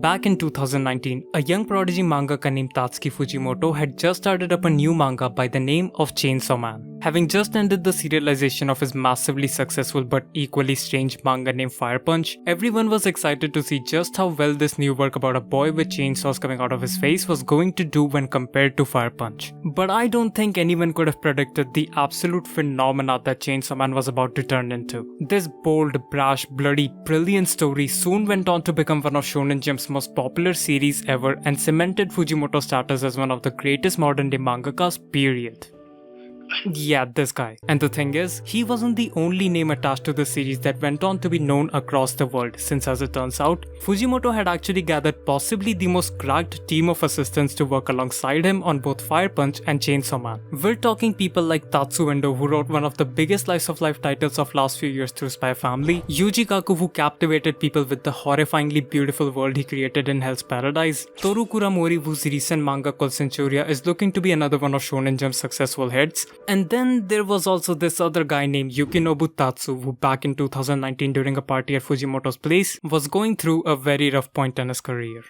Back in 2019, a young prodigy mangaka named Tatsuki Fujimoto had just started up a new manga by the name of Chainsaw Man. Having just ended the serialization of his massively successful but equally strange manga named Fire Punch, everyone was excited to see just how well this new work about a boy with chainsaws coming out of his face was going to do when compared to Fire Punch. But I don't think anyone could have predicted the absolute phenomena that Chainsaw Man was about to turn into. This bold, brash, bloody, brilliant story soon went on to become one of Shonen Jump's most popular series ever and cemented Fujimoto's status as one of the greatest modern day mangakas, period. Yeah, this guy. And the thing is, he wasn't the only name attached to the series that went on to be known across the world, since as it turns out, Fujimoto had actually gathered possibly the most cracked team of assistants to work alongside him on both Fire Punch and Chainsaw Man. We're talking people like Tatsu Endo, who wrote one of the biggest slice of life titles of last few years through Spy Family, Yuji Kaku, who captivated people with the horrifyingly beautiful world he created in Hell's Paradise, Toru Kuramori, whose recent manga called Centuria is looking to be another one of Shonen Jump's successful hits. And then there was also this other guy named Yukinobu Tatsu, who back in 2019 during a party at Fujimoto's place was going through a very rough point in his career.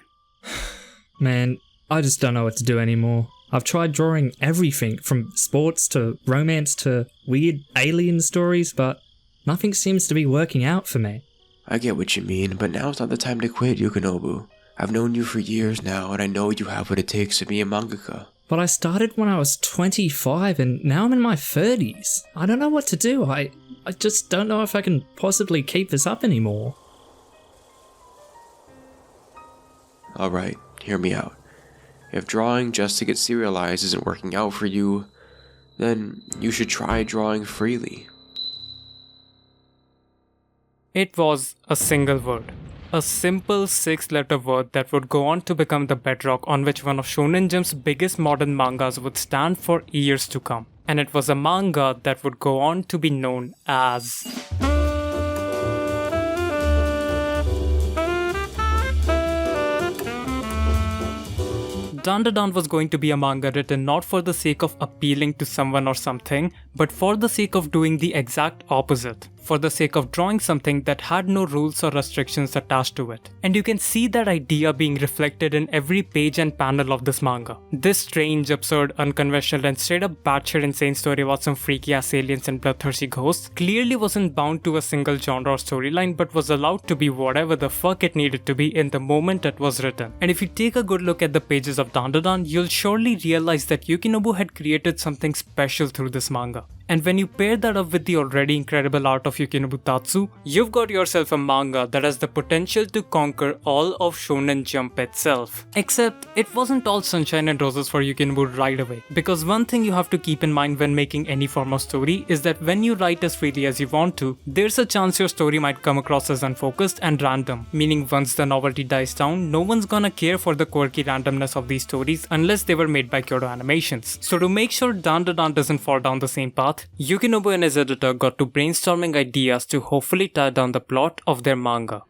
Man, I just don't know what to do anymore. I've tried drawing everything from sports to romance to weird alien stories, but nothing seems to be working out for me. I get what you mean, but now's not the time to quit, Yukinobu. I've known you for years now, and I know you have what it takes to be a mangaka. But I started when I was 25 and now I'm in my 30s. I don't know what to do. I just don't know if I can possibly keep this up anymore. Alright, hear me out. If drawing just to get serialized isn't working out for you, then you should try drawing freely. It was a single word. A simple 6-letter word that would go on to become the bedrock on which one of Shonen Jump's biggest modern mangas would stand for years to come. And it was a manga that would go on to be known as... Dandadan was going to be a manga written not for the sake of appealing to someone or something, but for the sake of doing the exact opposite. For the sake of drawing something that had no rules or restrictions attached to it. And you can see that idea being reflected in every page and panel of this manga. This strange, absurd, unconventional and straight up batshit insane story about some freaky ass aliens and bloodthirsty ghosts clearly wasn't bound to a single genre or storyline, but was allowed to be whatever the fuck it needed to be in the moment it was written. And if you take a good look at the pages of Dandadan, you'll surely realize that Yukinobu had created something special through this manga. And when you pair that up with the already incredible art of Yukinobu Tatsu, you've got yourself a manga that has the potential to conquer all of Shonen Jump itself. Except, it wasn't all sunshine and roses for Yukinobu right away. Because one thing you have to keep in mind when making any form of story is that when you write as freely as you want to, there's a chance your story might come across as unfocused and random. Meaning once the novelty dies down, no one's gonna care for the quirky randomness of these stories unless they were made by Kyoto Animations. So to make sure Dandadan doesn't fall down the same path, Yukinobu and his editor got to brainstorming ideas to hopefully tie down the plot of their manga.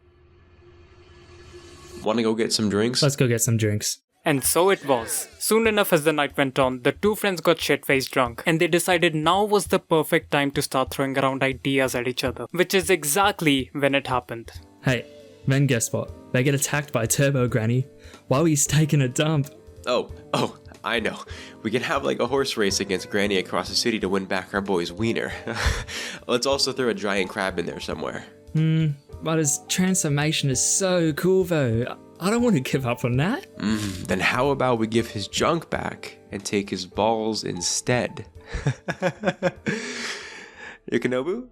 Wanna go get some drinks? Let's go get some drinks. And so it was. Soon enough as the night went on, the two friends got shit-faced drunk, and they decided now was the perfect time to start throwing around ideas at each other, which is exactly when it happened. Hey, then guess what? They get attacked by Turbo Granny while he's taking a dump. Oh, I know. We can have like a horse race against Granny across the city to win back our boy's wiener. Let's also throw a giant crab in there somewhere. But his transformation is so cool though. I don't want to give up on that. Then how about we give his junk back and take his balls instead? Yukinobu?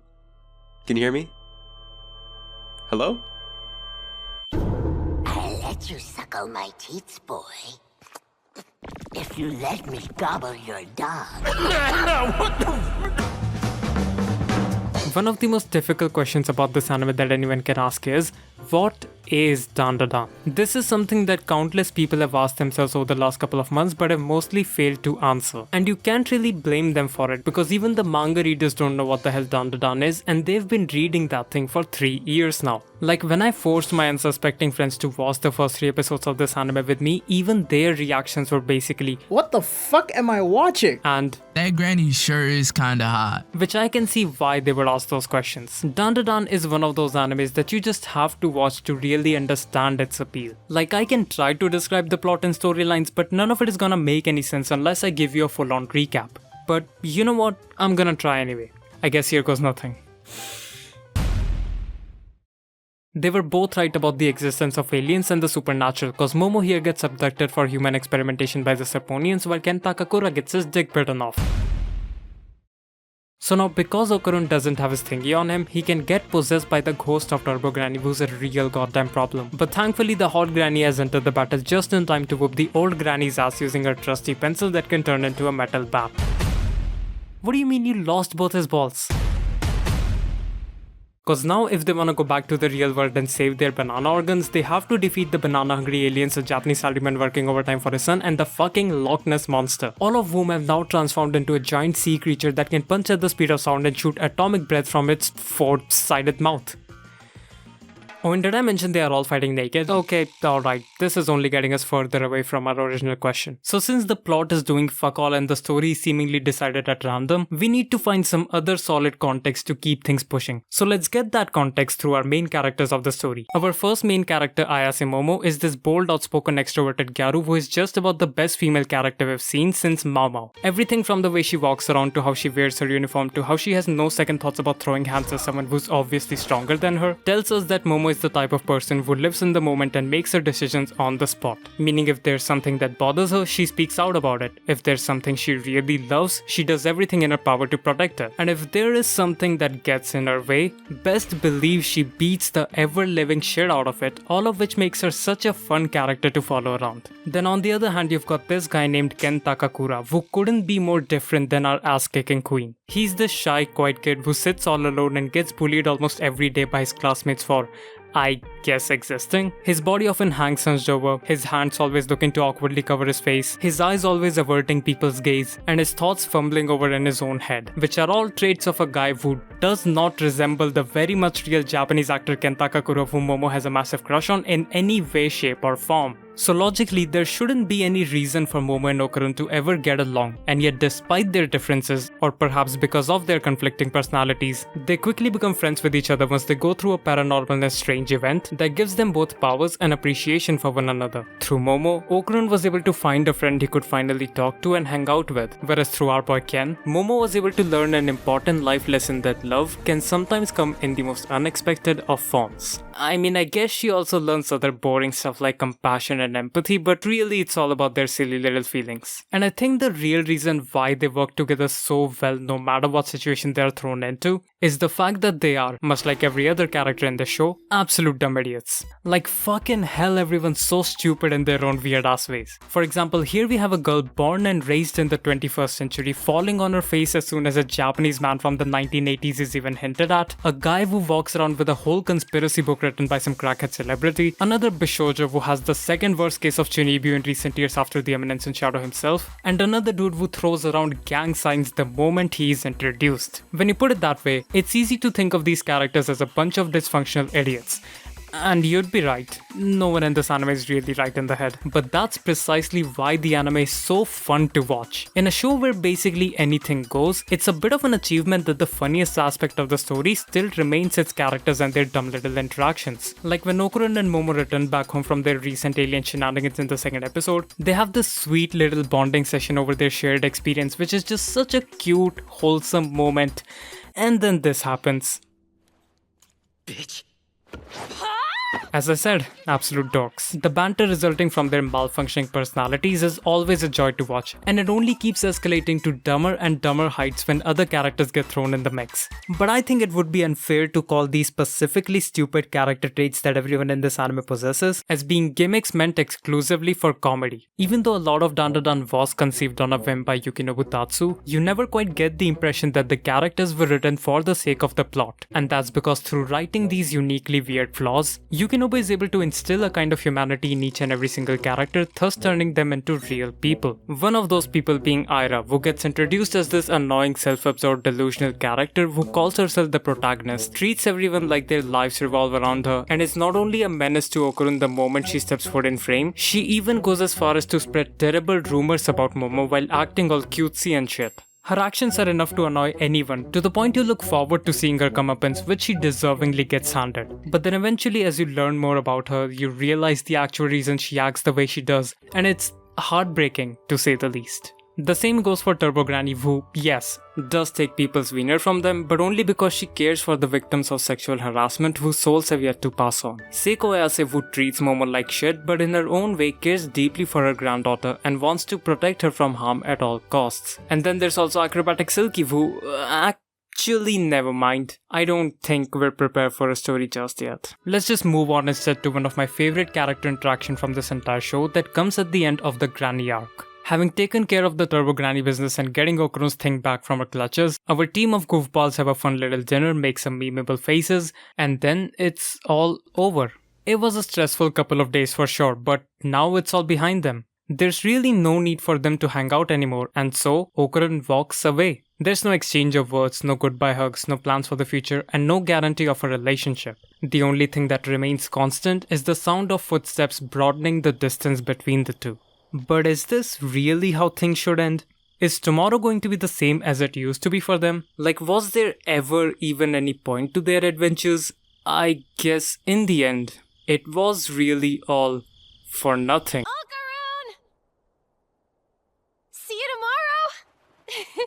Can you hear me? Hello? I'll let you suckle my teats, boy. If you let me gobble your dog. One of the most difficult questions about this anime that anyone can ask is, what is Dandadan? This is something that countless people have asked themselves over the last couple of months but have mostly failed to answer. And you can't really blame them for it because even the manga readers don't know what the hell Dandadan is and they've been reading that thing for 3 years now. Like when I forced my unsuspecting friends to watch the first 3 episodes of this anime with me, even their reactions were basically, "What the fuck am I watching?" and "That granny sure is kinda hot." Which I can see why they would ask those questions. Dandadan is one of those animes that you just have to watch to really really understand its appeal. Like, I can try to describe the plot and storylines, but none of it is gonna make any sense unless I give you a full-on recap. But you know what? I'm gonna try anyway. I guess here goes nothing. They were both right about the existence of aliens and the supernatural, cause Momo here gets abducted for human experimentation by the Serponians while Ken Takakura gets his dick bitten off. So now, because Okarun doesn't have his thingy on him, he can get possessed by the ghost of Turbo Granny, who's a real goddamn problem. But thankfully the hot granny has entered the battle just in time to whoop the old granny's ass using her trusty pencil that can turn into a metal bat. What do you mean you lost both his balls? Cause now if they wanna go back to the real world and save their banana organs, they have to defeat the banana hungry aliens, a Japanese salaryman working overtime for his son, and the fucking Loch Ness monster. All of whom have now transformed into a giant sea creature that can punch at the speed of sound and shoot atomic breath from its four-sided mouth. Oh, and did I mention they are all fighting naked? Okay, alright, this is only getting us further away from our original question. So since the plot is doing fuck all and the story is seemingly decided at random, we need to find some other solid context to keep things pushing. So let's get that context through our main characters of the story. Our first main character, Ayase Momo, is this bold, outspoken, extroverted gyaru who is just about the best female character we've seen since Mao Mao. Everything from the way she walks around to how she wears her uniform to how she has no second thoughts about throwing hands at someone who's obviously stronger than her, tells us that Momo is the type of person who lives in the moment and makes her decisions on the spot. Meaning if there's something that bothers her, she speaks out about it. If there's something she really loves, she does everything in her power to protect it. And if there is something that gets in her way, best believe she beats the ever-living shit out of it, all of which makes her such a fun character to follow around. Then on the other hand, you've got this guy named Ken Takakura, who couldn't be more different than our ass-kicking queen. He's this shy, quiet kid who sits all alone and gets bullied almost every day by his classmates for, I guess, existing. His body often hangs hunched over, his hands always looking to awkwardly cover his face, his eyes always averting people's gaze, and his thoughts fumbling over in his own head, which are all traits of a guy who does not resemble the very much real Japanese actor Ken Takakura, whom Momo has a massive crush on in any way, shape or form. So logically, there shouldn't be any reason for Momo and Okarun to ever get along, and yet despite their differences, or perhaps because of their conflicting personalities, they quickly become friends with each other once they go through a paranormal and strange event that gives them both powers and appreciation for one another. Through Momo, Okarun was able to find a friend he could finally talk to and hang out with, whereas through our boy Ken, Momo was able to learn an important life lesson that love can sometimes come in the most unexpected of forms. I mean, I guess she also learns other boring stuff like compassion and empathy, but really it's all about their silly little feelings. And I think the real reason why they work together so well no matter what situation they are thrown into is the fact that they are, much like every other character in the show, absolute dumb idiots. Like fucking hell, everyone's so stupid in their own weird ass ways. For example, here we have a girl born and raised in the 21st century falling on her face as soon as a Japanese man from the 1980s is even hinted at, a guy who walks around with a whole conspiracy book written by some crackhead celebrity, another Bishoujo who has the second worst case of Chunibu in recent years after the Eminence in Shadow himself, and another dude who throws around gang signs the moment he is introduced. When you put it that way, it's easy to think of these characters as a bunch of dysfunctional idiots. And you'd be right, no one in this anime is really right in the head. But that's precisely why the anime is so fun to watch. In a show where basically anything goes, it's a bit of an achievement that the funniest aspect of the story still remains its characters and their dumb little interactions. Like when Okarun and Momo return back home from their recent alien shenanigans in the second episode, they have this sweet little bonding session over their shared experience, which is just such a cute, wholesome moment. And then this happens. Bitch. As I said, absolute dorks. The banter resulting from their malfunctioning personalities is always a joy to watch, and it only keeps escalating to dumber and dumber heights when other characters get thrown in the mix. But I think it would be unfair to call these specifically stupid character traits that everyone in this anime possesses as being gimmicks meant exclusively for comedy. Even though a lot of Dandadan was conceived on a whim by Yukinobu Tatsu, you never quite get the impression that the characters were written for the sake of the plot, and that's because through writing these uniquely weird flaws, Yukinobu is able to instill a kind of humanity in each and every single character, thus turning them into real people. One of those people being Aira, who gets introduced as this annoying self-absorbed delusional character who calls herself the protagonist, treats everyone like their lives revolve around her, and is not only a menace to Okarun the moment she steps foot in frame, she even goes as far as to spread terrible rumors about Momo while acting all cutesy and shit. Her actions are enough to annoy anyone, to the point you look forward to seeing her comeuppance, which she deservingly gets handed. But then eventually, as you learn more about her, you realize the actual reason she acts the way she does, and it's heartbreaking to say the least. The same goes for Turbo Granny, who, yes, does take people's wiener from them, but only because she cares for the victims of sexual harassment whose souls have yet to pass on. Seiko Ayase, who treats Momo like shit, but in her own way cares deeply for her granddaughter and wants to protect her from harm at all costs. And then there's also Acrobatic Silky, who, actually, never mind. I don't think we're prepared for a story just yet. Let's just move on instead to one of my favorite character interaction from this entire show that comes at the end of the Granny arc. Having taken care of the Turbo Granny business and getting Okarun's thing back from her clutches, our team of goofballs have a fun little dinner, make some memeable faces, and then it's all over. It was a stressful couple of days for sure, but now it's all behind them. There's really no need for them to hang out anymore, and so Okarun walks away. There's no exchange of words, no goodbye hugs, no plans for the future, and no guarantee of a relationship. The only thing that remains constant is the sound of footsteps broadening the distance between the two. But is this really how things should end? Is tomorrow going to be the same as it used to be for them? Like, was there ever even any point to their adventures? I guess in the end, it was really all for nothing. Okarun! See you tomorrow!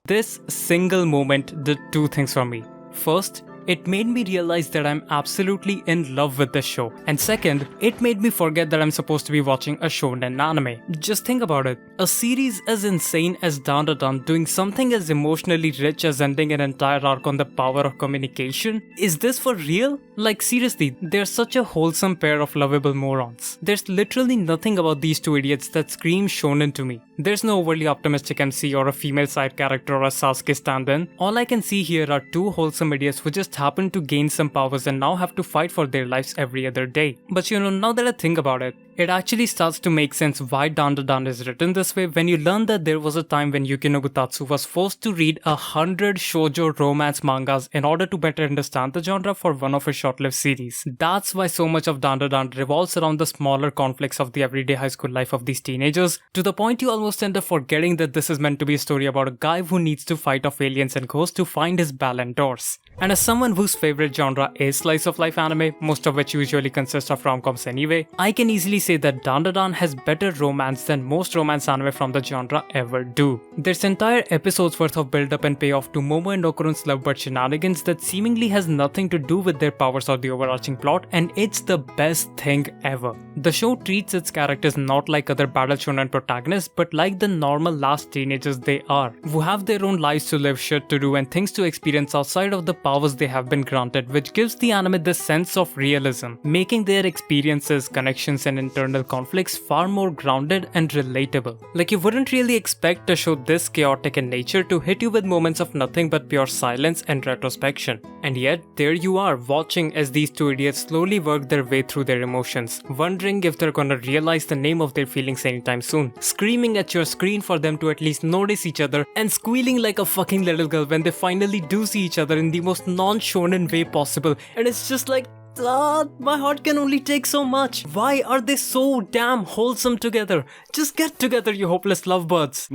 This single moment did two things for me. First, it made me realize that I'm absolutely in love with this show. And second, it made me forget that I'm supposed to be watching a shonen anime. Just think about it. A series as insane as Dandadan doing something as emotionally rich as ending an entire arc on the power of communication? Is this for real? Like seriously, they're such a wholesome pair of lovable morons. There's literally nothing about these two idiots that screams shonen to me. There's no overly optimistic MC or a female side character or a Sasuke stand-in. All I can see here are two wholesome idiots who just happen to gain some powers and now have to fight for their lives every other day. But now that I think about it, it actually starts to make sense why Dandadan is written this way when you learn that there was a time when Yukinobu Tatsu was forced to read 100 shoujo romance mangas in order to better understand the genre for one of his short-lived series. That's why so much of Dandadan revolves around the smaller conflicts of the everyday high school life of these teenagers, to the point you almost end up forgetting that this is meant to be a story about a guy who needs to fight off aliens and ghosts to find his Ballon d'Ors. And as someone whose favorite genre is slice of life anime, most of which usually consist of rom-coms anyway, I can easily say that Dandadan has better romance than most romance anime from the genre ever do. There's entire episodes worth of build-up and payoff to Momo and Okarun's lovebird shenanigans that seemingly has nothing to do with their powers or the overarching plot, and it's the best thing ever. The show treats its characters not like other battle shonen protagonists, but like the normal last teenagers they are, who have their own lives to live, shit to do, and things to experience outside of the powers they have been granted, which gives the anime this sense of realism, making their experiences, connections, and internal conflicts far more grounded and relatable. Like, you wouldn't really expect a show this chaotic in nature to hit you with moments of nothing but pure silence and retrospection. And yet, there you are, watching as these two idiots slowly work their way through their emotions, wondering if they're gonna realize the name of their feelings anytime soon, screaming at your screen for them to at least notice each other, and squealing like a fucking little girl when they finally do see each other in the most non-shonen way possible. And it's just like, my heart can only take so much. Why are they so damn wholesome together? Just get together, you hopeless lovebirds.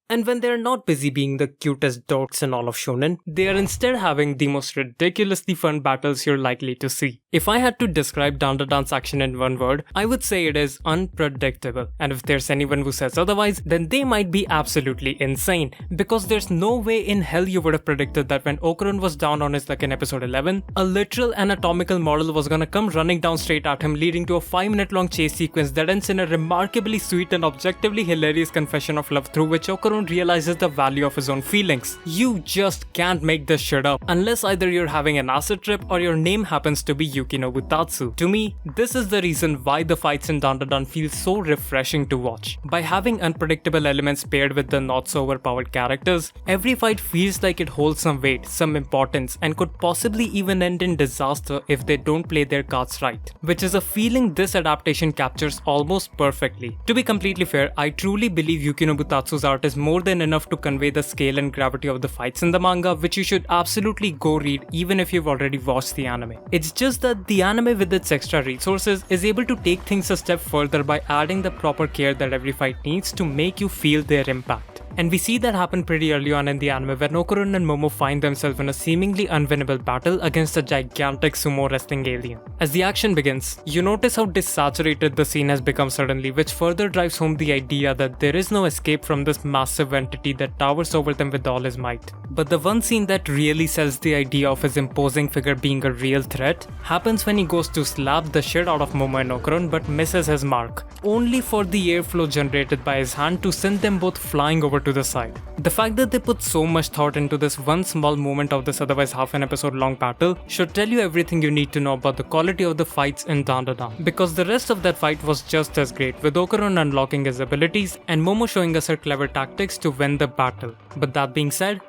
And when they're not busy being the cutest dorks in all of shonen, they are instead having the most ridiculously fun battles you're likely to see. If I had to describe Dandadan's action in one word, I would say it is unpredictable. And if there's anyone who says otherwise, then they might be absolutely insane. Because there's no way in hell you would have predicted that when Okarun was down on his luck in episode 11, a literal anatomical model was gonna come running down straight at him, leading to a 5-minute long chase sequence that ends in a remarkably sweet and objectively hilarious confession of love through which Okarun realizes the value of his own feelings. You just can't make this shit up unless either you're having an acid trip or your name happens to be Yukinobu Tatsu. To me, this is the reason why the fights in Dandadan feel so refreshing to watch. By having unpredictable elements paired with the not so overpowered characters, every fight feels like it holds some weight, some importance, and could possibly even end in disaster if they don't play their cards right. Which is a feeling this adaptation captures almost perfectly. To be completely fair, I truly believe Yukinobu Tatsu's art is more than enough to convey the scale and gravity of the fights in the manga, which you should absolutely go read even if you've already watched the anime. It's just that the anime with its extra resources is able to take things a step further by adding the proper care that every fight needs to make you feel their impact. And we see that happen pretty early on in the anime when Okarun and Momo find themselves in a seemingly unwinnable battle against a gigantic sumo wrestling alien. As the action begins, you notice how desaturated the scene has become suddenly, which further drives home the idea that there is no escape from this massive entity that towers over them with all his might. But the one scene that really sells the idea of his imposing figure being a real threat happens when he goes to slap the shit out of Momo and Okarun but misses his mark, only for the airflow generated by his hand to send them both flying over to the side. The fact that they put so much thought into this one small moment of this otherwise half an episode long battle should tell you everything you need to know about the quality of the fights in Dandadan, because the rest of that fight was just as great, with Okarun unlocking his abilities and Momo showing us her clever tactics to win the battle. But that being said,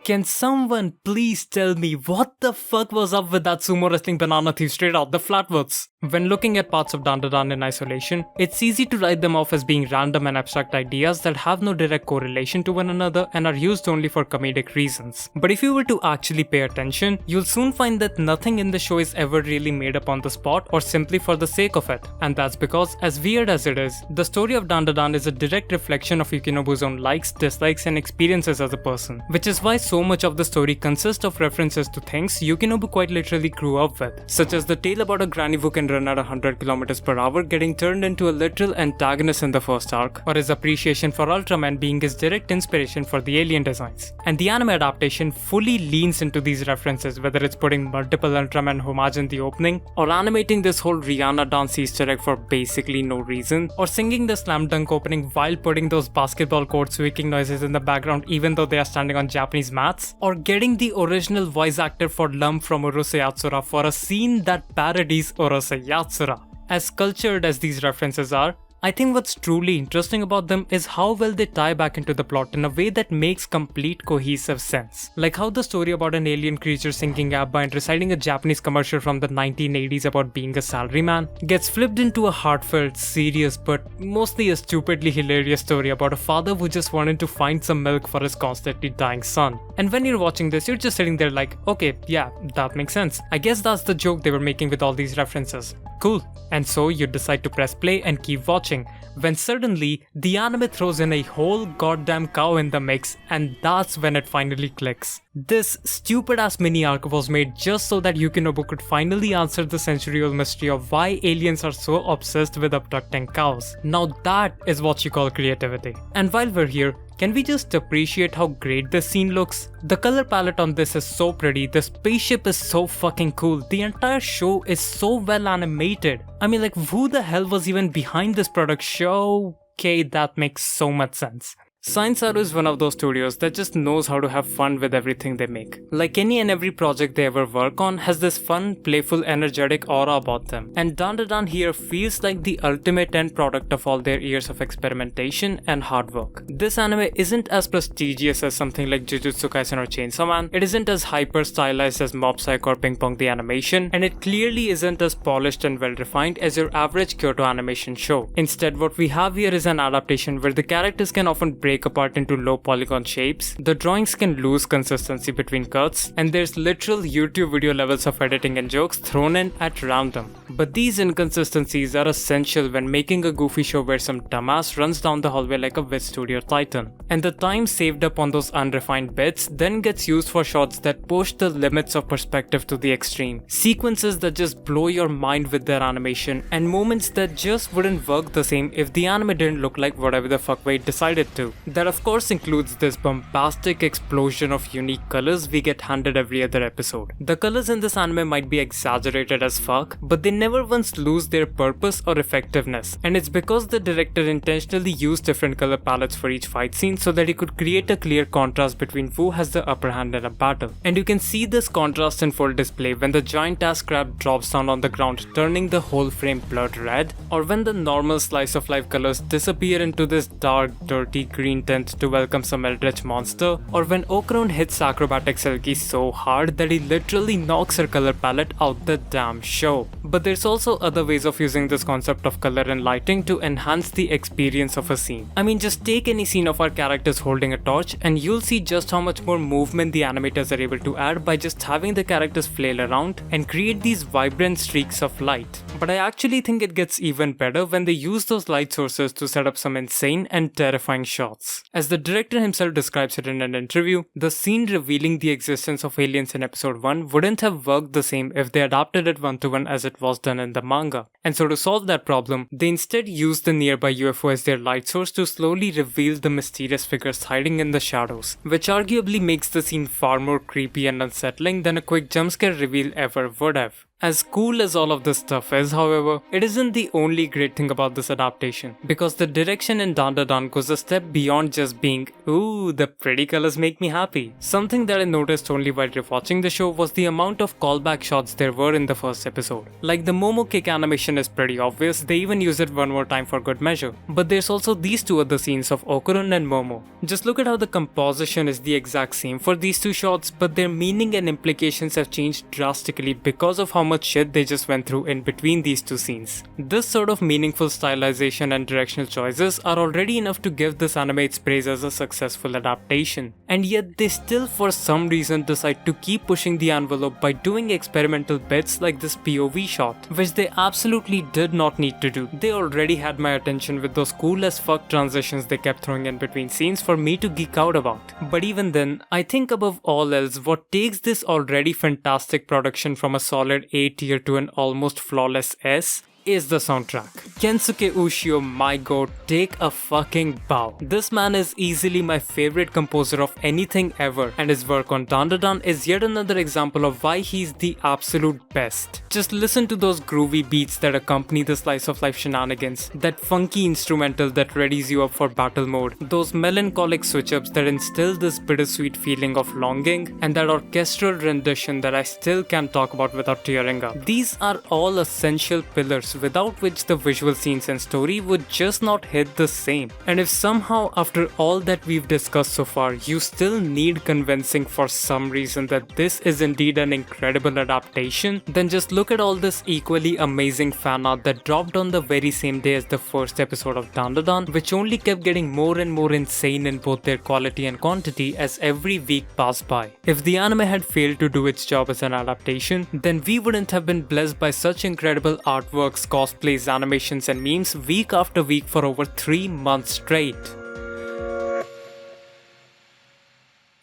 can someone please tell me what the fuck was up with that sumo wrestling banana thief straight out the flatwoods? When looking at parts of Dandadan in isolation, it's easy to write them off as being random and abstract ideas that have no direct correlation to one another and are used only for comedic reasons. But if you were to actually pay attention, you'll soon find that nothing in the show is ever really made up on the spot or simply for the sake of it. And that's because, as weird as it is, the story of Dandadan is a direct reflection of Yukinobu's own likes, dislikes and experiences as a person, which is why so much of the story consists of references to things Yukinobu quite literally grew up with, such as the tale about a granny who can run at 100 km per hour getting turned into a literal antagonist in the first arc, or his appreciation for Ultraman being his direct inspiration for the alien designs. And the anime adaptation fully leans into these references, whether it's putting multiple Ultraman homage in the opening, or animating this whole Rihanna dance Easter egg for basically no reason, or singing the slam dunk opening while putting those basketball court squeaking noises in the background even though they are standing on Japanese mats, or getting the original voice actor for Lump from Urusei Yatsura for a scene that parodies Urusei Yatsura. As cultured as these references are, I think what's truly interesting about them is how well they tie back into the plot in a way that makes complete cohesive sense. Like how the story about an alien creature singing ABBA and reciting a Japanese commercial from the 1980s about being a salaryman gets flipped into a heartfelt, serious but mostly a stupidly hilarious story about a father who just wanted to find some milk for his constantly dying son. And when you're watching this, you're just sitting there like, okay, yeah, that makes sense. I guess that's the joke they were making with all these references. Cool. And so you decide to press play and keep watching, when suddenly the anime throws in a whole goddamn cow in the mix, and that's when it finally clicks. This stupid ass mini arc was made just so that Yukinobu could finally answer the century-old mystery of why aliens are so obsessed with abducting cows. Now that is what you call creativity. And while we're here, can we just appreciate how great this scene looks? The color palette on this is so pretty, the spaceship is so fucking cool, the entire show is so well animated. I mean, like, who the hell was even behind this product show? Okay, that makes so much sense. Saru is one of those studios that just knows how to have fun with everything they make. Like any and every project they ever work on has this fun, playful, energetic aura about them. And Dandadan here feels like the ultimate end product of all their years of experimentation and hard work. This anime isn't as prestigious as something like Jujutsu Kaisen or Chainsaw Man, it isn't as hyper stylized as Mob Psycho or Ping Pong the Animation, and it clearly isn't as polished and well refined as your average Kyoto animation show. Instead, what we have here is an adaptation where the characters can often break apart into low polygon shapes, the drawings can lose consistency between cuts, and there's literal YouTube video levels of editing and jokes thrown in at random. But these inconsistencies are essential when making a goofy show where some dumbass runs down the hallway like a Wit Studio titan. And the time saved up on those unrefined bits then gets used for shots that push the limits of perspective to the extreme. Sequences that just blow your mind with their animation, and moments that just wouldn't work the same if the anime didn't look like whatever the fuck Wade decided to. That of course includes this bombastic explosion of unique colors we get handed every other episode. The colors in this anime might be exaggerated as fuck, but they never once lose their purpose or effectiveness, and it's because the director intentionally used different color palettes for each fight scene so that he could create a clear contrast between who has the upper hand in a battle. And you can see this contrast in full display when the giant ass crab drops down on the ground, turning the whole frame blood red, or when the normal slice of life colors disappear into this dark, dirty green green tint to welcome some eldritch monster, or when Okarun hits acrobatic Silky so hard that he literally knocks her color palette out the damn show. But there's also other ways of using this concept of color and lighting to enhance the experience of a scene. I mean, just take any scene of our characters holding a torch and you'll see just how much more movement the animators are able to add by just having the characters flail around and create these vibrant streaks of light. But I actually think it gets even better when they use those light sources to set up some insane and terrifying shots. As the director himself describes it in an interview, the scene revealing the existence of aliens in episode 1 wouldn't have worked the same if they adapted it one-to-one as it was done in the manga. And so to solve that problem, they instead used the nearby UFO as their light source to slowly reveal the mysterious figures hiding in the shadows, which arguably makes the scene far more creepy and unsettling than a quick jumpscare reveal ever would have. As cool as all of this stuff is, however, it isn't the only great thing about this adaptation, because the direction in Dandadan goes a step beyond just being, ooh, the pretty colors make me happy. Something that I noticed only while rewatching the show was the amount of callback shots there were in the first episode. Like the Momo kick animation is pretty obvious, they even use it one more time for good measure. But there's also these two other scenes of Okarun and Momo. Just look at how the composition is the exact same for these two shots, but their meaning and implications have changed drastically because of how much shit they just went through in between these two scenes. This sort of meaningful stylization and directional choices are already enough to give this anime its praise as a successful adaptation. And yet they still for some reason decide to keep pushing the envelope by doing experimental bits like this POV shot, which they absolutely did not need to do. They already had my attention with those cool as fuck transitions they kept throwing in between scenes for me to geek out about. But even then, I think above all else, what takes this already fantastic production from a solid A tier to an almost flawless S is the soundtrack. Kensuke Ushio, my god, take a fucking bow. This man is easily my favorite composer of anything ever, and his work on Dandadan is yet another example of why he's the absolute best. Just listen to those groovy beats that accompany the slice of life shenanigans, that funky instrumental that readies you up for battle mode, those melancholic switch-ups that instill this bittersweet feeling of longing, and that orchestral rendition that I still can't talk about without tearing up. These are all essential pillars without which the visual scenes and story would just not hit the same. And if somehow after all that we've discussed so far, you still need convincing for some reason that this is indeed an incredible adaptation, then just look at all this equally amazing fan art that dropped on the very same day as the first episode of Dandadan, which only kept getting more and more insane in both their quality and quantity as every week passed by. If the anime had failed to do its job as an adaptation, then we wouldn't have been blessed by such incredible artworks, cosplays, animations and memes week after week for over 3 months straight.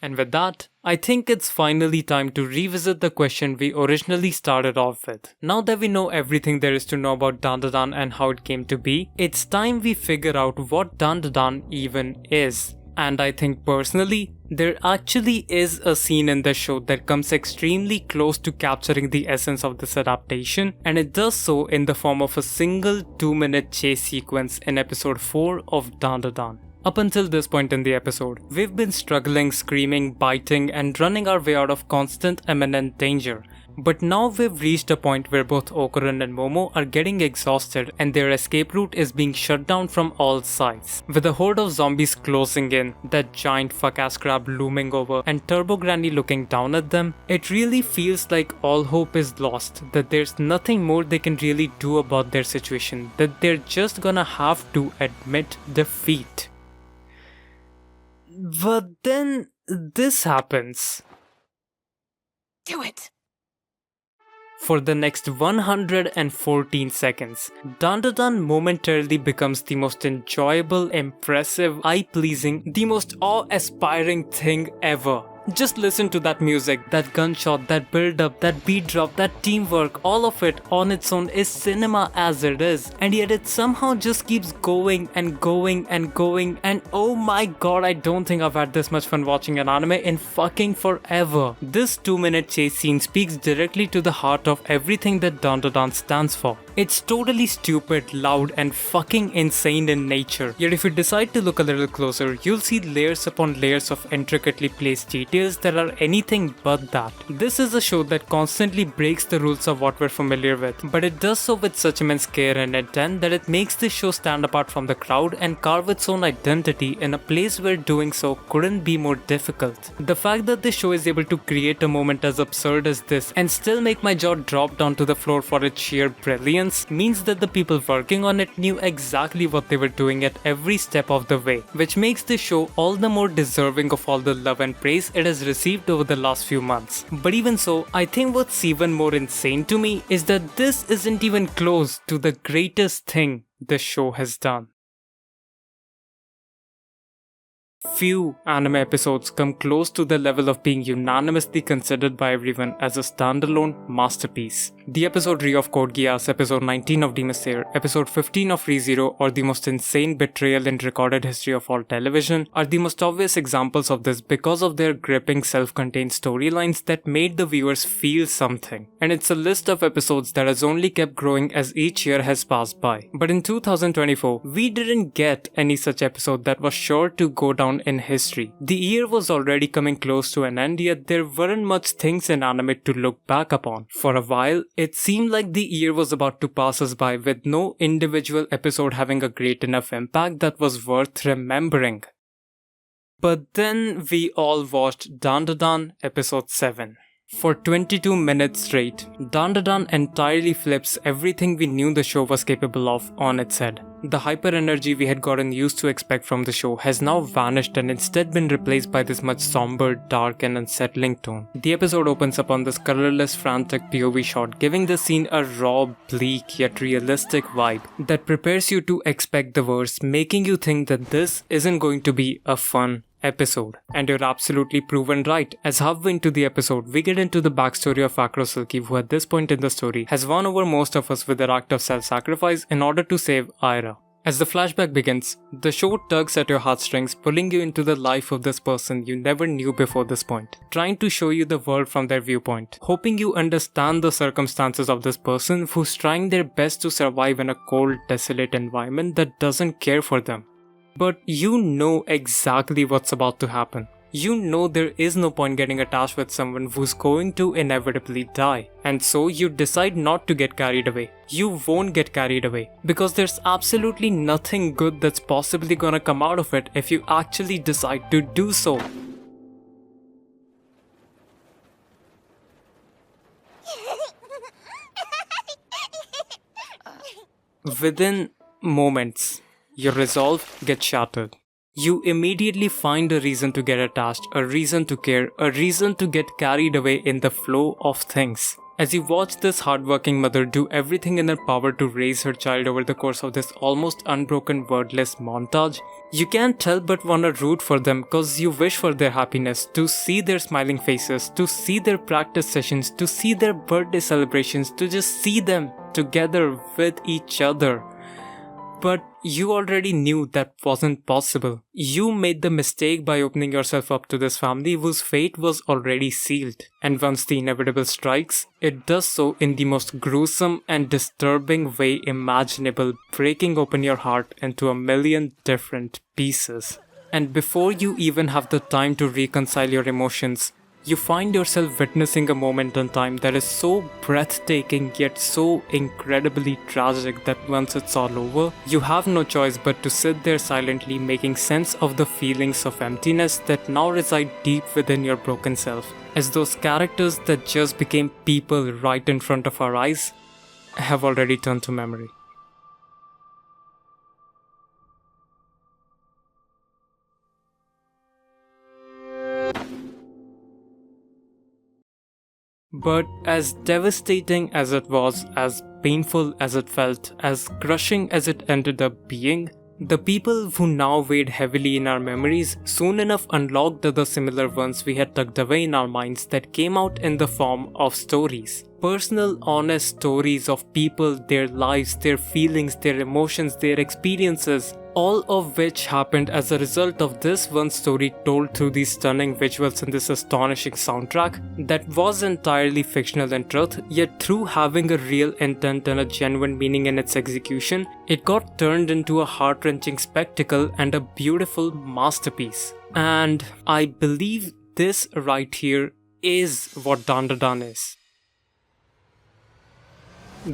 And with that, I think it's finally time to revisit the question we originally started off with. Now that we know everything there is to know about Dandadan and how it came to be, it's time we figure out what Dandadan even is. And I think personally, there actually is a scene in the show that comes extremely close to capturing the essence of this adaptation, and it does so in the form of a single 2-minute chase sequence in episode 4 of Dandadan. Up until this point in the episode, we've been struggling, screaming, biting, and running our way out of constant imminent danger. But now we've reached a point where both Okarun and Momo are getting exhausted and their escape route is being shut down from all sides. With a horde of zombies closing in, that giant fuck-ass crab looming over, and Turbo Granny looking down at them, it really feels like all hope is lost, that there's nothing more they can really do about their situation, that they're just gonna have to admit defeat. But then this happens. Do it. For the next 114 seconds, Dandadan momentarily becomes the most enjoyable, impressive, eye-pleasing, the most awe-aspiring thing ever. Just listen to that music, that gunshot, that build-up, that beat drop, that teamwork, all of it on its own is cinema as it is. And yet it somehow just keeps going and going and going, and oh my god, I don't think I've had this much fun watching an anime in fucking forever. This 2-minute chase scene speaks directly to the heart of everything that Dandadan stands for. It's totally stupid, loud, and fucking insane in nature. Yet if you decide to look a little closer, you'll see layers upon layers of intricately placed details details that are anything but that. This is a show that constantly breaks the rules of what we're familiar with, but it does so with such immense care and intent that it makes this show stand apart from the crowd and carve its own identity in a place where doing so couldn't be more difficult. The fact that this show is able to create a moment as absurd as this and still make my jaw drop down to the floor for its sheer brilliance means that the people working on it knew exactly what they were doing at every step of the way, which makes this show all the more deserving of all the love and praise it has received over the last few months. But even so, I think what's even more insane to me is that this isn't even close to the greatest thing this show has done. Few anime episodes come close to the level of being unanimously considered by everyone as a standalone masterpiece. The episode Re of Code Geass, episode 19 of Demon Slayer, episode 15 of ReZero, or the most insane betrayal in recorded history of all television are the most obvious examples of this because of their gripping self-contained storylines that made the viewers feel something. And it's a list of episodes that has only kept growing as each year has passed by. But in 2024, we didn't get any such episode that was sure to go down in history. The year was already coming close to an end, yet there weren't much things in anime to look back upon. For a while, it seemed like the year was about to pass us by with no individual episode having a great enough impact that was worth remembering. But then we all watched Dandadan episode 7. For 22 minutes straight, Dandadan entirely flips everything we knew the show was capable of on its head. The hyper energy we had gotten used to expect from the show has now vanished and instead been replaced by this much somber, dark and unsettling tone. The episode opens up on this colorless, frantic POV shot, giving the scene a raw, bleak yet realistic vibe that prepares you to expect the worst, making you think that this isn't going to be a fun episode. And you're absolutely proven right, as halfway into the episode we get into the backstory of Silky, who at this point in the story has won over most of us with their act of self-sacrifice in order to save Aira. As the flashback begins, the show tugs at your heartstrings, pulling you into the life of this person you never knew before this point, trying to show you the world from their viewpoint, hoping you understand the circumstances of this person who's trying their best to survive in a cold, desolate environment that doesn't care for them. But you know exactly what's about to happen. You know there is no point getting attached with someone who's going to inevitably die. And so you decide not to get carried away. You won't get carried away because there's absolutely nothing good that's possibly gonna come out of it if you actually decide to do so. Within moments, your resolve gets shattered. You immediately find a reason to get attached, a reason to care, a reason to get carried away in the flow of things. As you watch this hardworking mother do everything in her power to raise her child over the course of this almost unbroken wordless montage, you can't help but wanna root for them cause you wish for their happiness, to see their smiling faces, to see their practice sessions, to see their birthday celebrations, to just see them together with each other. But you already knew that wasn't possible. You made the mistake by opening yourself up to this family whose fate was already sealed. And once the inevitable strikes, it does so in the most gruesome and disturbing way imaginable, breaking open your heart into a million different pieces. And before you even have the time to reconcile your emotions, you find yourself witnessing a moment in time that is so breathtaking yet so incredibly tragic that once it's all over, you have no choice but to sit there silently making sense of the feelings of emptiness that now reside deep within your broken self, as those characters that just became people right in front of our eyes have already turned to memory. But as devastating as it was, as painful as it felt, as crushing as it ended up being, the people who now weighed heavily in our memories soon enough unlocked other similar ones we had tucked away in our minds that came out in the form of stories. Personal, honest stories of people, their lives, their feelings, their emotions, their experiences, all of which happened as a result of this one story told through these stunning visuals and this astonishing soundtrack that was entirely fictional in truth, yet through having a real intent and a genuine meaning in its execution, it got turned into a heart-wrenching spectacle and a beautiful masterpiece. And I believe this right here is what Dandadan is.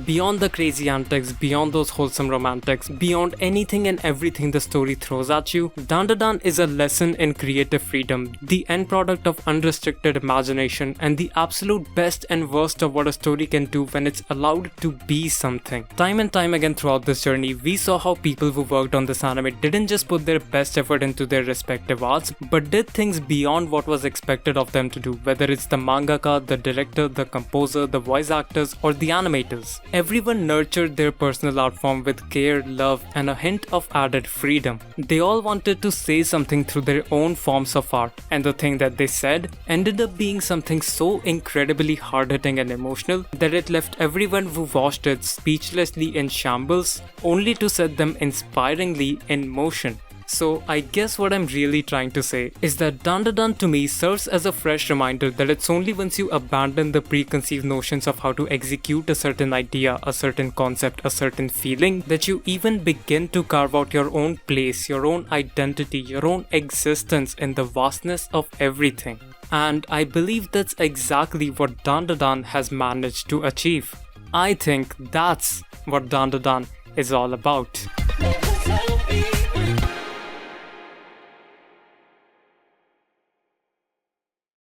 Beyond the crazy antics, beyond those wholesome romantics, beyond anything and everything the story throws at you, Dandadan is a lesson in creative freedom, the end product of unrestricted imagination, and the absolute best and worst of what a story can do when it's allowed to be something. Time and time again throughout this journey, we saw how people who worked on this anime didn't just put their best effort into their respective arts, but did things beyond what was expected of them to do, whether it's the mangaka, the director, the composer, the voice actors, or the animators. Everyone nurtured their personal art form with care, love, and a hint of added freedom. They all wanted to say something through their own forms of art, and the thing that they said ended up being something so incredibly hard-hitting and emotional that it left everyone who watched it speechlessly in shambles, only to set them inspiringly in motion. So I guess what I'm really trying to say is that Dandadan to me serves as a fresh reminder that it's only once you abandon the preconceived notions of how to execute a certain idea, a certain concept, a certain feeling, that you even begin to carve out your own place, your own identity, your own existence in the vastness of everything. And I believe that's exactly what Dandadan has managed to achieve. I think that's what Dandadan is all about.